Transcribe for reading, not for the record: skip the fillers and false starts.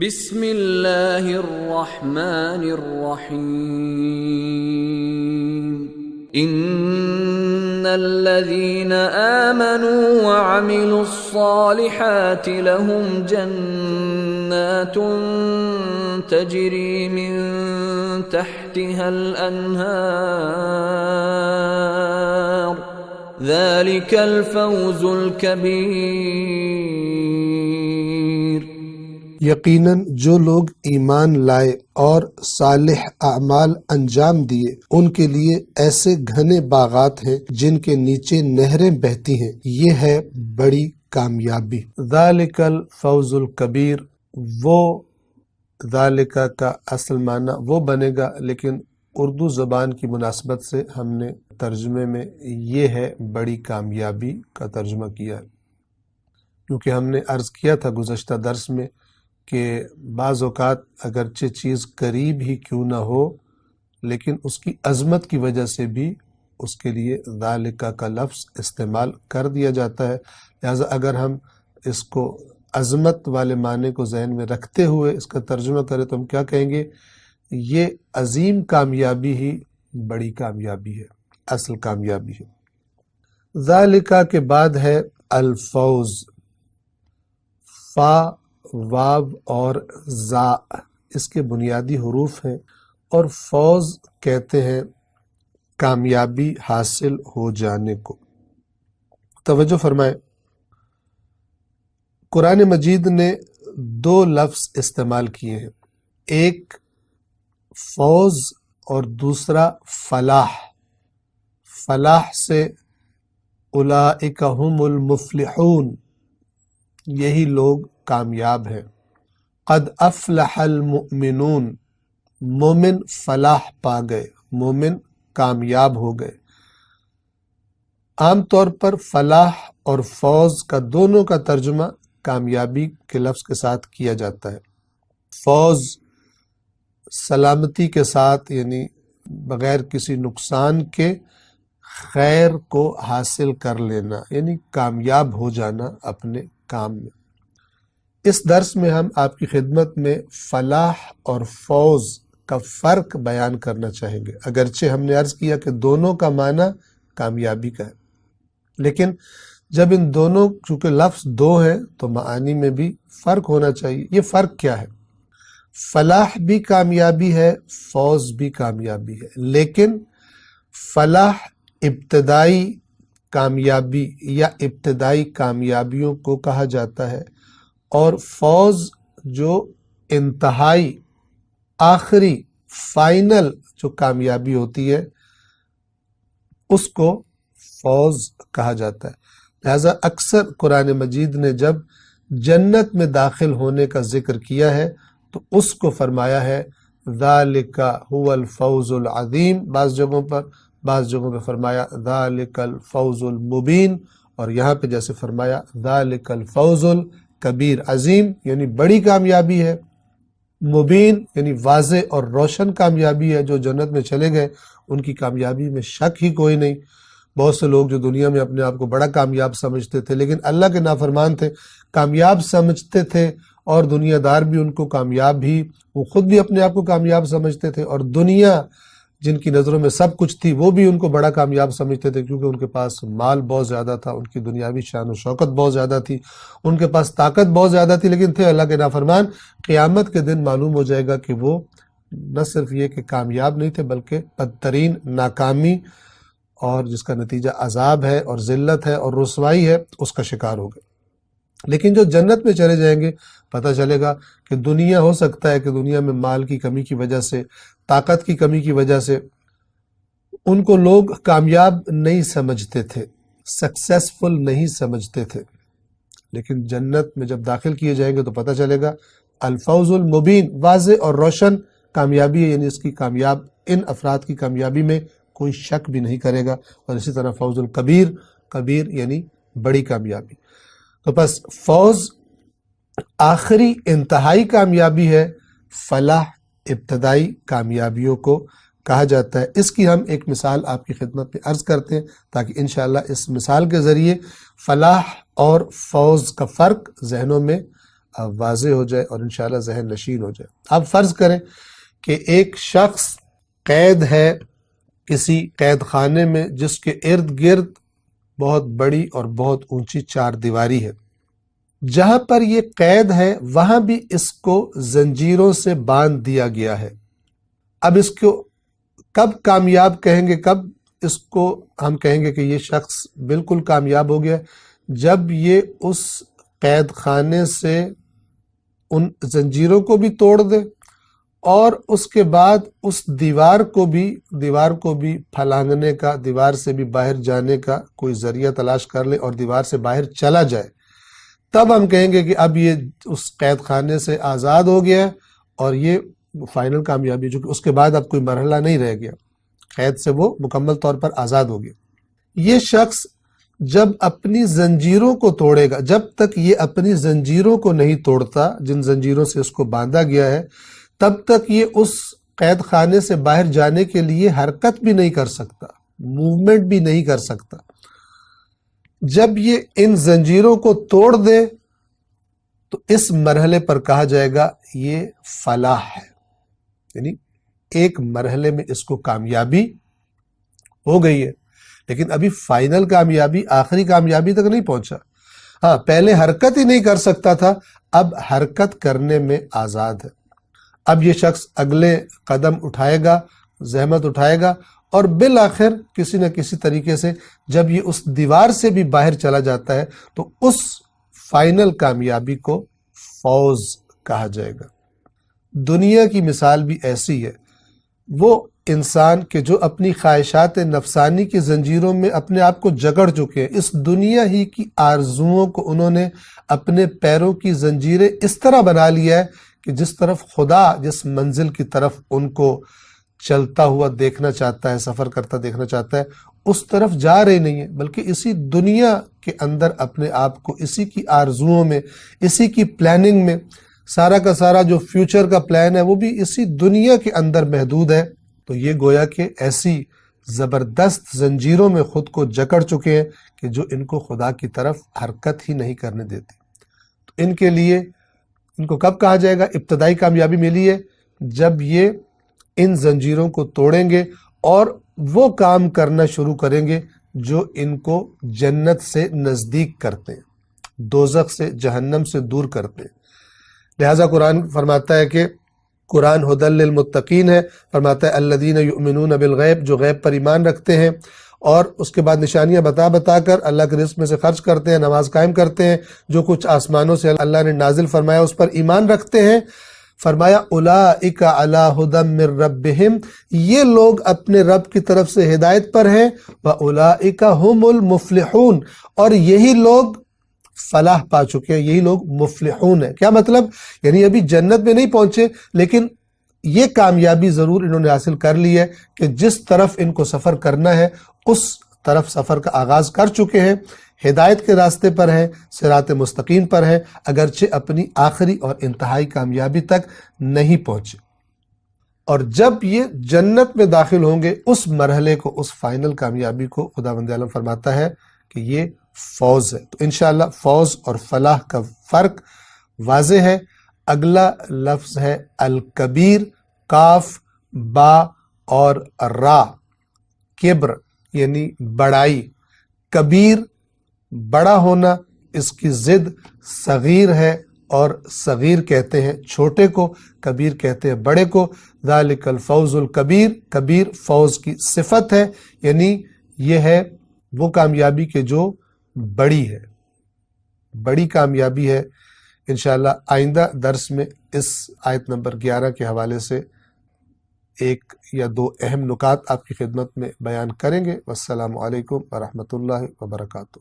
بسم اللہ الرحمن الرحیم ان الذین آمنوا وعملوا الصالحات لهم جنات تجری من تحتها الانہار ذلك الفوز الكبیر۔ یقیناً جو لوگ ایمان لائے اور صالح اعمال انجام دیے ان کے لیے ایسے گھنے باغات ہیں جن کے نیچے نہریں بہتی ہیں، یہ ہے بڑی کامیابی۔ ذالک الفوز الکبیر، وہ ذالک کا اصل معنی وہ بنے گا، لیکن اردو زبان کی مناسبت سے ہم نے ترجمے میں یہ ہے بڑی کامیابی کا ترجمہ کیا، کیونکہ ہم نے عرض کیا تھا گزشتہ درس میں کہ بعض اوقات اگرچہ چیز قریب ہی کیوں نہ ہو لیکن اس کی عظمت کی وجہ سے بھی اس کے لیے ذالکہ کا لفظ استعمال کر دیا جاتا ہے۔ لہٰذا اگر ہم اس کو عظمت والے معنی کو ذہن میں رکھتے ہوئے اس کا ترجمہ کریں تو ہم کیا کہیں گے؟ یہ عظیم کامیابی ہی بڑی کامیابی ہے، اصل کامیابی ہے۔ ذالکہ کے بعد ہے الفوز، فا، واو اور زا اس کے بنیادی حروف ہیں، اور فوز کہتے ہیں کامیابی حاصل ہو جانے کو۔ توجہ فرمائیں، قرآن مجید نے دو لفظ استعمال کیے ہیں، ایک فوز اور دوسرا فلاح۔ فلاح سے اولئک هم المفلحون، یہی لوگ کامیاب ہیں۔ قد افلح المؤمنون، مومن فلاح پا گئے، مومن کامیاب ہو گئے۔ عام طور پر فلاح اور فوز کا دونوں کا ترجمہ کامیابی کے لفظ کے ساتھ کیا جاتا ہے۔ فوز سلامتی کے ساتھ، یعنی بغیر کسی نقصان کے خیر کو حاصل کر لینا، یعنی کامیاب ہو جانا اپنے کام میں۔ اس درس میں ہم آپ کی خدمت میں فلاح اور فوز کا فرق بیان کرنا چاہیں گے، اگرچہ ہم نے عرض کیا کہ دونوں کا معنی کامیابی کا ہے، لیکن جب ان دونوں چونکہ لفظ دو ہیں تو معانی میں بھی فرق ہونا چاہیے۔ یہ فرق کیا ہے؟ فلاح بھی کامیابی ہے، فوز بھی کامیابی ہے، لیکن فلاح ابتدائی کامیابی یا ابتدائی کامیابیوں کو کہا جاتا ہے، اور فوز جو انتہائی آخری فائنل جو کامیابی ہوتی ہے اس کو فوز کہا جاتا ہے۔ لہذا اکثر قرآن مجید نے جب جنت میں داخل ہونے کا ذکر کیا ہے تو اس کو فرمایا ہے ذالک هو الفوز العظیم، بعض جگہوں پہ فرمایا ذالک الفوز المبین، اور یہاں پہ جیسے فرمایا ذالک الفوز الکبیر، عظیم یعنی بڑی کامیابی ہے، مبین یعنی واضح اور روشن کامیابی ہے۔ جو جنت میں چلے گئے ان کی کامیابی میں شک ہی کوئی نہیں۔ بہت سے لوگ جو دنیا میں اپنے آپ کو بڑا کامیاب سمجھتے تھے لیکن اللہ کے نافرمان تھے، کامیاب سمجھتے تھے اور دنیا دار بھی ان کو کامیاب ہی، وہ خود بھی اپنے آپ کو کامیاب سمجھتے تھے، اور دنیا جن کی نظروں میں سب کچھ تھی وہ بھی ان کو بڑا کامیاب سمجھتے تھے، کیونکہ ان کے پاس مال بہت زیادہ تھا، ان کی دنیاوی شان و شوکت بہت زیادہ تھی، ان کے پاس طاقت بہت زیادہ تھی، لیکن تھے اللہ کے نافرمان۔ قیامت کے دن معلوم ہو جائے گا کہ وہ نہ صرف یہ کہ کامیاب نہیں تھے بلکہ بدترین ناکامی، اور جس کا نتیجہ عذاب ہے اور ذلت ہے اور رسوائی ہے، اس کا شکار ہو گئے۔ لیکن جو جنت میں چلے جائیں گے پتہ چلے گا کہ دنیا ہو سکتا ہے کہ دنیا میں مال کی کمی کی وجہ سے، طاقت کی کمی کی وجہ سے ان کو لوگ کامیاب نہیں سمجھتے تھے، سکسیسفل نہیں سمجھتے تھے، لیکن جنت میں جب داخل کیے جائیں گے تو پتہ چلے گا الفوز المبین، واضح اور روشن کامیابی ہے، یعنی اس کی کامیاب ان افراد کی کامیابی میں کوئی شک بھی نہیں کرے گا۔ اور اسی طرح فوز الکبیر، کبیر یعنی بڑی کامیابی۔ تو بس فوز آخری انتہائی کامیابی ہے، فلاح ابتدائی کامیابیوں کو کہا جاتا ہے۔ اس کی ہم ایک مثال آپ کی خدمت میں عرض کرتے ہیں تاکہ انشاءاللہ اس مثال کے ذریعے فلاح اور فوز کا فرق ذہنوں میں واضح ہو جائے اور انشاءاللہ ذہن نشین ہو جائے۔ اب فرض کریں کہ ایک شخص قید ہے کسی قید خانے میں جس کے ارد گرد بہت بڑی اور بہت اونچی چار دیواری ہے۔ جہاں پر یہ قید ہے وہاں بھی اس کو زنجیروں سے باندھ دیا گیا ہے۔ اب اس کو کب کامیاب کہیں گے، کب اس کو ہم کہیں گے کہ یہ شخص بالکل کامیاب ہو گیا؟ جب یہ اس قید خانے سے ان زنجیروں کو بھی توڑ دے اور اس کے بعد اس دیوار کو بھی پھلانگنے کا، دیوار سے بھی باہر جانے کا کوئی ذریعہ تلاش کر لے اور دیوار سے باہر چلا جائے، تب ہم کہیں گے کہ اب یہ اس قید خانے سے آزاد ہو گیا اور یہ فائنل کامیابی، جو کہ اس کے بعد اب کوئی مرحلہ نہیں رہ گیا، قید سے وہ مکمل طور پر آزاد ہو گیا۔ یہ شخص جب اپنی زنجیروں کو توڑے گا، جب تک یہ اپنی زنجیروں کو نہیں توڑتا جن زنجیروں سے اس کو باندھا گیا ہے، تب تک یہ اس قید خانے سے باہر جانے کے لیے حرکت بھی نہیں کر سکتا، موومنٹ بھی نہیں کر سکتا۔ جب یہ ان زنجیروں کو توڑ دے تو اس مرحلے پر کہا جائے گا یہ فلاح ہے، یعنی ایک مرحلے میں اس کو کامیابی ہو گئی ہے، لیکن ابھی فائنل کامیابی، آخری کامیابی تک نہیں پہنچا۔ ہاں، پہلے حرکت ہی نہیں کر سکتا تھا، اب حرکت کرنے میں آزاد ہے۔ اب یہ شخص اگلے قدم اٹھائے گا، زحمت اٹھائے گا، اور بالآخر کسی نہ کسی طریقے سے جب یہ اس دیوار سے بھی باہر چلا جاتا ہے تو اس فائنل کامیابی کو فوز کہا جائے گا۔ دنیا کی مثال بھی ایسی ہے، وہ انسان کے جو اپنی خواہشات نفسانی کی زنجیروں میں اپنے آپ کو جکڑ چکے ہیں، اس دنیا ہی کی آرزوؤں کو انہوں نے اپنے پیروں کی زنجیریں اس طرح بنا لیا ہے کہ جس طرف خدا جس منزل کی طرف ان کو چلتا ہوا دیکھنا چاہتا ہے، سفر کرتا دیکھنا چاہتا ہے، اس طرف جا رہے نہیں ہیں، بلکہ اسی دنیا کے اندر اپنے آپ کو اسی کی آرزوؤں میں، اسی کی پلاننگ میں، سارا کا سارا جو فیوچر کا پلان ہے وہ بھی اسی دنیا کے اندر محدود ہے۔ تو یہ گویا کہ ایسی زبردست زنجیروں میں خود کو جکڑ چکے ہیں کہ جو ان کو خدا کی طرف حرکت ہی نہیں کرنے دیتی۔ تو ان کے لیے ان کو کب کہا جائے گا ابتدائی کامیابی ملی ہے؟ جب یہ ان زنجیروں کو توڑیں گے اور وہ کام کرنا شروع کریں گے جو ان کو جنت سے نزدیک کرتے ہیں، دوزخ سے، جہنم سے دور کرتے ہیں۔ لہٰذا قرآن فرماتا ہے کہ قرآن ھدی للمتقین ہے، فرماتا ہے الذین یؤمنون بالغیب، جو غیب پر ایمان رکھتے ہیں اور اس کے بعد نشانیاں بتا کر اللہ کے رزق میں سے خرچ کرتے ہیں، نماز قائم کرتے ہیں، جو کچھ آسمانوں سے اللہ نے نازل فرمایا اس پر ایمان رکھتے ہیں۔ فرمایا اولئک علی ھدی من ربہم، یہ لوگ اپنے رب کی طرف سے ہدایت پر ہیں، واولئک ھم المفلحون، اور یہی لوگ فلاح پا چکے ہیں، یہی لوگ مفلحون ہیں۔ کیا مطلب؟ یعنی ابھی جنت میں نہیں پہنچے لیکن یہ کامیابی ضرور انہوں نے حاصل کر لی ہے کہ جس طرف ان کو سفر کرنا ہے اس طرف سفر کا آغاز کر چکے ہیں، ہدایت کے راستے پر ہیں، صراط مستقیم پر ہیں، اگرچہ اپنی آخری اور انتہائی کامیابی تک نہیں پہنچے۔ اور جب یہ جنت میں داخل ہوں گے اس مرحلے کو، اس فائنل کامیابی کو خداوند عالم فرماتا ہے کہ یہ فوز ہے۔ تو انشاءاللہ فوز اور فلاح کا فرق واضح ہے۔ اگلا لفظ ہے الکبیر، کاف، با اور را، کبر یعنی بڑائی۔ کبیر بڑا ہونا، اس کی ضد صغیر ہے، اور صغیر کہتے ہیں چھوٹے کو، کبیر کہتے ہیں بڑے کو۔ ذالک الفوز الکبیر، کبیر فوز کی صفت ہے، یعنی یہ ہے وہ کامیابی کہ جو بڑی ہے، بڑی کامیابی ہے۔ انشاءاللہ آئندہ درس میں اس آیت نمبر 11 کے حوالے سے ایک یا دو اہم نکات آپ کی خدمت میں بیان کریں گے۔ والسلام علیکم ورحمۃ اللہ وبرکاتہ۔